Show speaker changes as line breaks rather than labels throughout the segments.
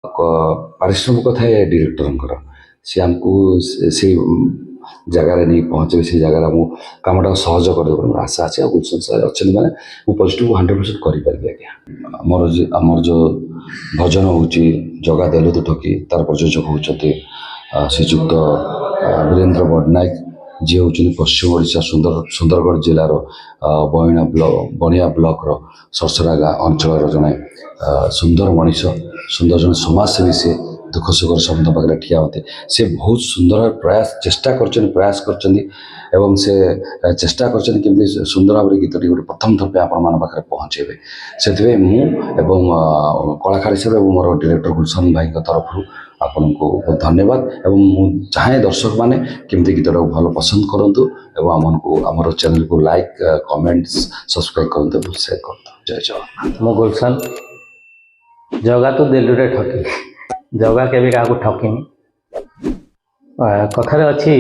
पारिश्रमिक थाए डायरेक्टर सी आमको से जगार नहीं पहुँचे से जगार कमटा सहज कर आशा अच्छे गुलशन सर अच्छे मैंने पॉजिटिव 100% करें आज्ञा आमर जो भजन हूँ जगा देलु तो ठकी तार प्रयोजक होती श्रीजुक्त वीरेन्द्र पट्टनायक जी हूँ पश्चिम ओडिशा सुंदरगढ़ जिलार बणिया ब्लॉक सरसरा अंचल जड़े सुंदर मनीष सुंदर जन समाजसेवी से दुख सुखर समस्त पाखे ठिया होते से बहुत सुंदर प्रयास चेष्टा प्रयास कर से चेष्टा कर सुंदर भाव गीतटी गोटे प्रथम थर पे आपण पाखे पहुँचे से कलाकार हिसाब से मोर डायरेक्टर गुलशन भाई तरफ आपन को बहुत धन्यवाद एवं चाहे दर्शक मैंने केमती गीतटा भल पसंद करूँ आमर चैनल को लाइक कमेंट सब्सक्राइब करूँ शेयर कर जय जगन्नाथ।
मो गुलशन जगा तो दिल्ली ठकी जगा के क्या ठकिनी कथार अच्छी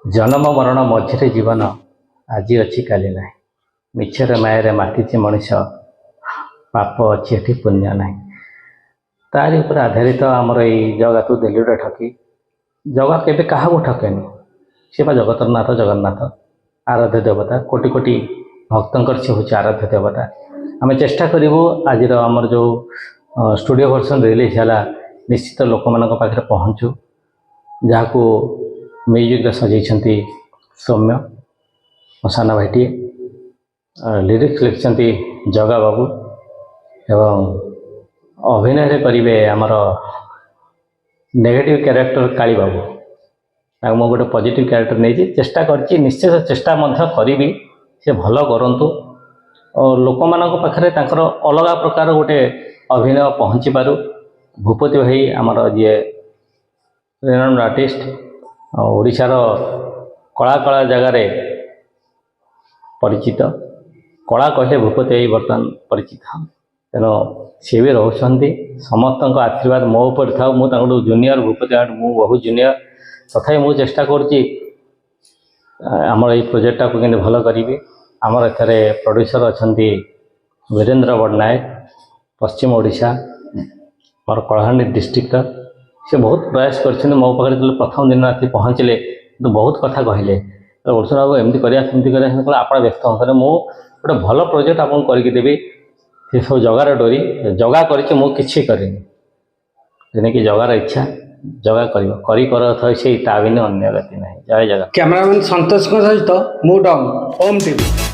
जन्म मरण मझे जीवन आज अच्छी काली ना मिछर मायर मातिचे मनीष पाप अच्छी एटी पुण्य ना तारी ऊपर आधारित आमर ये जगा तो दिल्ली ठकी जगा के क्या ठकेनि सी जगतरनाथ जगन्नाथ आराध्य देवता कोटि कोटि भक्तंकर सी हूँ आराध्य देवता आम चेष्टा करूँ आज आमर जो स्टूडियो वर्सन रिलीज है निश्चित लोक मान पाखे पहुँचू जहाँ को म्यूजिक सजाई सौम्य मसाना भाईटे लिरिक्स लिखिं जगा बाबू एवं अभिनय करेंगे आमर नेगेटिव कैरेक्टर काली बाबू मु गोटे पॉजिटिव कैरेक्टर नहीं चेष्टा कर निश्चित चेष्टा करी से भल करूँ और लोक मान पाखे अलग प्रकार गोटे अभिनय पहुँची पारू भूपति भाई आमर जी रेनाउंड आर्टिस्ट ओडिशार कला कला जगार परिचित कला कहले भूपति भाई बर्तमान परिचित तेणु सी भी रोचंती समस्त आशीर्वाद मो ऊपर था मुझे जूनियर भूपति मु बहुत जूनियर तथा मुझे चेष्टा करमर ये प्रोजेक्टा को केमती भल करी आमर एथरे प्रोड्यूसर अच्छा वीरेन्द्र पट्टनायक पश्चिम ओडिशा मोर कलाहांडी डिस्ट्रिक्ट से बहुत प्रयास कर मो पाखे प्रथम दिन आसी पहुँचले तो बहुत कथा कहले गुलशन बाबू एमती करा आप व्यस्त हो गोटे भल प्रोजेक्ट आपको करके देवी से सब जगार डोरी जगा कर किसी करें कि जगार इच्छा जगा कर से अन्य गति ना जय जगह
कैमरामैन संतोष सहित मु डम ओम टीवी।